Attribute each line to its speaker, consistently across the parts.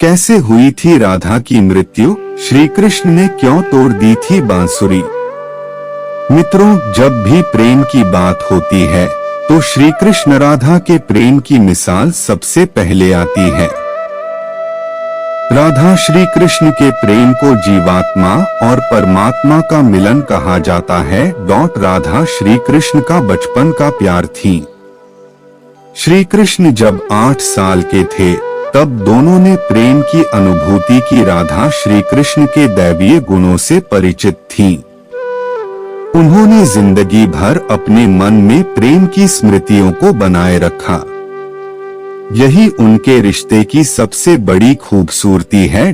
Speaker 1: कैसे हुई थी राधा की मृत्यु? श्री कृष्ण ने क्यों तोड़ दी थी बांसुरी? मित्रों, जब भी प्रेम की बात होती है तो श्री कृष्ण राधा के प्रेम की मिसाल सबसे पहले आती है। राधा श्री कृष्ण के प्रेम को जीवात्मा और परमात्मा का मिलन कहा जाता है। राधा श्री कृष्ण का बचपन का प्यार थी। श्री कृष्ण जब 8 साल के थे तब दोनों ने प्रेम की अनुभूति की। राधा श्री कृष्ण के दैवीय गुणों से परिचित थीं। उन्होंने जिंदगी भर अपने मन में प्रेम की स्मृतियों को बनाए रखा। यही उनके रिश्ते की सबसे बड़ी खूबसूरती है।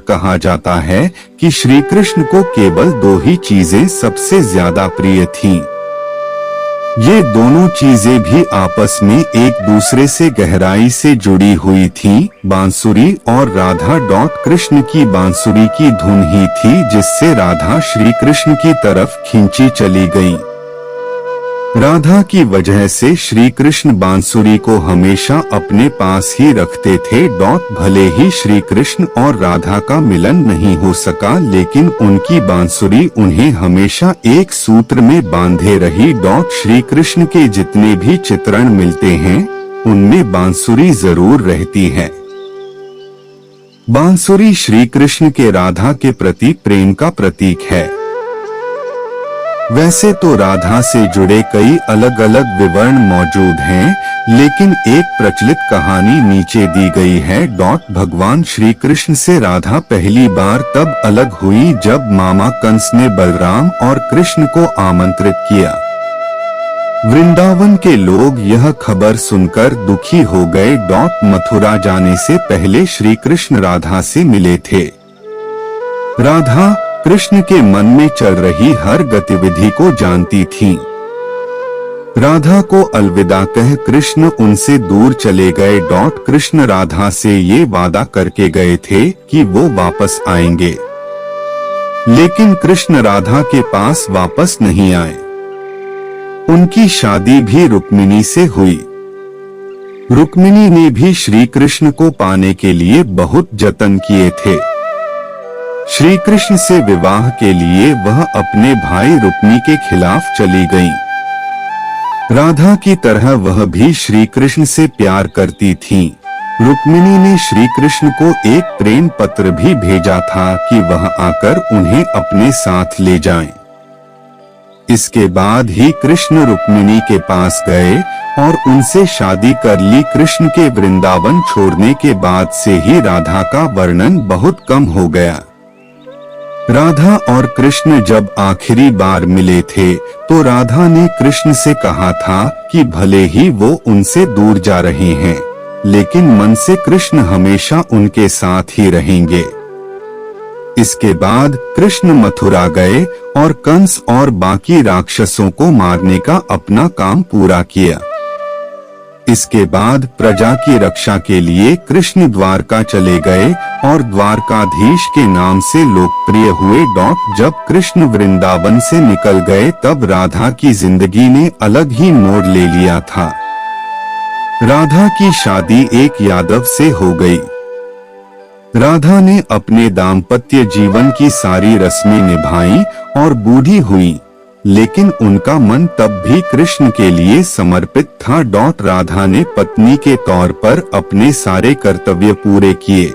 Speaker 1: कहा जाता है कि श्री कृष्ण को केवल 2 ही चीजें सबसे ज्यादा प्रिय थीं। ये दोनों चीजें भी आपस में एक दूसरे से गहराई से जुड़ी हुई थीं, बांसुरी और राधा। कृष्ण की बांसुरी की धुन ही थी जिससे राधा श्री कृष्ण की तरफ खींची चली गई। राधा की वजह से श्री कृष्ण बांसुरी को हमेशा अपने पास ही रखते थे। भले ही श्री कृष्ण और राधा का मिलन नहीं हो सका, लेकिन उनकी बांसुरी उन्हें हमेशा एक सूत्र में बांधे रही। श्री कृष्ण के जितने भी चित्रण मिलते हैं उनमें बांसुरी जरूर रहती है। बांसुरी श्री कृष्ण के राधा के प्रति प्रेम का प्रतीक है। वैसे तो राधा से जुड़े कई अलग अलग विवरण मौजूद हैं, लेकिन एक प्रचलित कहानी नीचे दी गई है। भगवान श्री कृष्ण से राधा पहली बार तब अलग हुई जब मामा कंस ने बलराम और कृष्ण को आमंत्रित किया। वृंदावन के लोग यह खबर सुनकर दुखी हो गए। मथुरा जाने से पहले श्री कृष्ण राधा से मिले थे। राधा कृष्ण के मन में चल रही हर गतिविधि को जानती थी। राधा को अलविदा कह कृष्ण उनसे दूर चले गए। कृष्ण राधा से ये वादा करके गए थे कि वो वापस आएंगे, लेकिन कृष्ण राधा के पास वापस नहीं आए। उनकी शादी भी रुक्मिणी से हुई। रुक्मिणी ने भी श्री कृष्ण को पाने के लिए बहुत जतन किए थे। श्री कृष्ण से विवाह के लिए वह अपने भाई रुक्मी के खिलाफ चली गईं। राधा की तरह वह भी श्री कृष्ण से प्यार करती थीं। रुक्मिणी ने श्री कृष्ण को एक प्रेम पत्र भी भेजा था कि वह आकर उन्हें अपने साथ ले जाएं। इसके बाद ही कृष्ण रुक्मिणी के पास गए और उनसे शादी कर ली। कृष्ण के वृंदावन छोड़ने के बाद से ही राधा का वर्णन बहुत कम हो गया। राधा और कृष्ण जब आखिरी बार मिले थे तो राधा ने कृष्ण से कहा था कि भले ही वो उनसे दूर जा रहे हैं, लेकिन मन से कृष्ण हमेशा उनके साथ ही रहेंगे। इसके बाद कृष्ण मथुरा गए और कंस और बाकी राक्षसों को मारने का अपना काम पूरा किया। इसके बाद प्रजा की रक्षा के लिए कृष्ण द्वारका चले गए और द्वारकाधीश के नाम से लोकप्रिय हुए। जब कृष्ण वृंदावन से निकल गए तब राधा की जिंदगी ने अलग ही मोड़ ले लिया था। राधा की शादी एक यादव से हो गई। राधा ने अपने दाम्पत्य जीवन की सारी रस्में निभाई और बूढ़ी हुई, लेकिन उनका मन तब भी कृष्ण के लिए समर्पित था। राधा ने पत्नी के तौर पर अपने सारे कर्तव्य पूरे किए।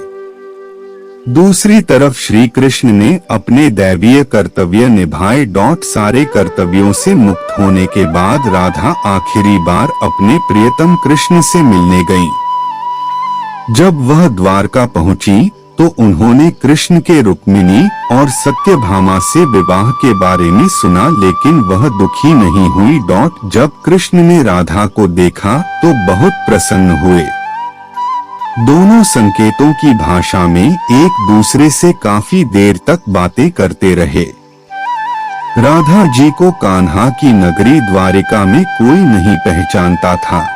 Speaker 1: दूसरी तरफ श्री कृष्ण ने अपने दैवीय कर्तव्य निभाए। सारे कर्तव्यों से मुक्त होने के बाद राधा आखिरी बार अपने प्रियतम कृष्ण से मिलने गईं। जब वह द्वारका पहुंची तो उन्होंने कृष्ण के रुक्मिणी और सत्यभामा से विवाह के बारे में सुना, लेकिन वह दुखी नहीं हुई। जब कृष्ण ने राधा को देखा तो बहुत प्रसन्न हुए। दोनों संकेतों की भाषा में एक दूसरे से काफी देर तक बातें करते रहे। राधा जी को कान्हा की नगरी द्वारिका में कोई नहीं पहचानता था।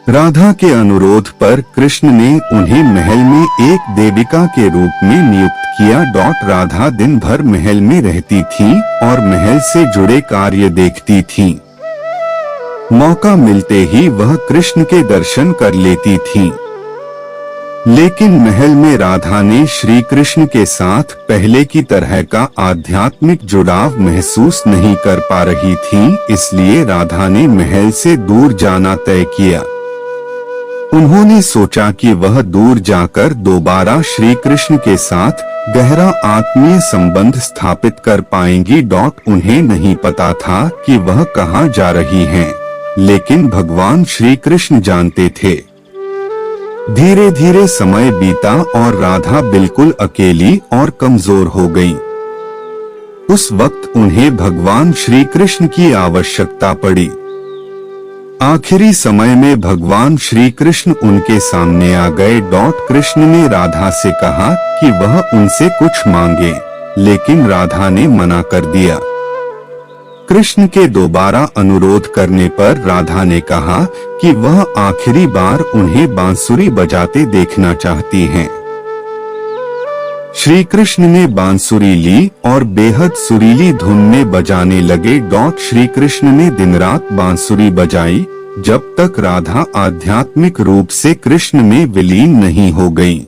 Speaker 1: राधा के अनुरोध पर कृष्ण ने उन्हें महल में एक देविका के रूप में नियुक्त किया। राधा दिन भर महल में रहती थी और महल से जुड़े कार्य देखती थी। मौका मिलते ही वह कृष्ण के दर्शन कर लेती थी। लेकिन महल में राधा ने श्री कृष्ण के साथ पहले की तरह का आध्यात्मिक जुड़ाव महसूस नहीं कर पा रही थी, इसलिए राधा ने महल से दूर जाना तय किया। उन्होंने सोचा कि वह दूर जाकर दोबारा श्री कृष्ण के साथ गहरा आत्मीय संबंध स्थापित कर पाएंगी। उन्हें नहीं पता था कि वह कहाँ जा रही हैं, लेकिन भगवान श्री कृष्ण जानते थे। धीरे धीरे समय बीता और राधा बिल्कुल अकेली और कमजोर हो गई। उस वक्त उन्हें भगवान श्री कृष्ण की आवश्यकता पड़ी। आखिरी समय में भगवान श्री कृष्ण उनके सामने आ गए। कृष्ण ने राधा से कहा कि वह उनसे कुछ मांगे, लेकिन राधा ने मना कर दिया। कृष्ण के दोबारा अनुरोध करने पर राधा ने कहा कि वह आखिरी बार उन्हें बांसुरी बजाते देखना चाहती हैं। श्री कृष्ण ने बांसुरी ली और बेहद सुरीली धुन में बजाने लगे। श्री कृष्ण ने दिन रात बांसुरी बजाई जब तक राधा आध्यात्मिक रूप से कृष्ण में विलीन नहीं हो गई।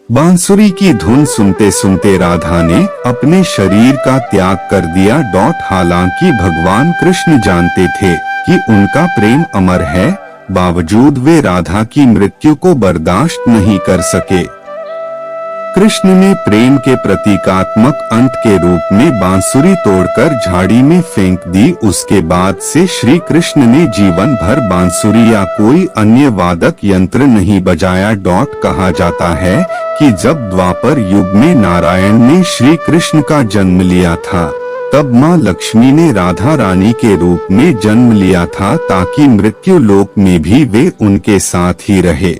Speaker 1: बांसुरी की धुन सुनते सुनते राधा ने अपने शरीर का त्याग कर दिया। हालांकि भगवान कृष्ण जानते थे कि उनका प्रेम अमर है, बावजूद वे राधा की मृत्यु को बर्दाश्त नहीं कर सके। कृष्ण ने प्रेम के प्रतीकात्मक अंत के रूप में बांसुरी तोड़कर झाड़ी में फेंक दी। उसके बाद से श्री कृष्ण ने जीवन भर बांसुरी या कोई अन्य वादक यंत्र नहीं बजाया। कहा जाता है कि जब द्वापर युग में नारायण ने श्री कृष्ण का जन्म लिया था, तब माँ लक्ष्मी ने राधा रानी के रूप में जन्म लिया था, ताकि मृत्यु लोक में भी वे उनके साथ ही रहे।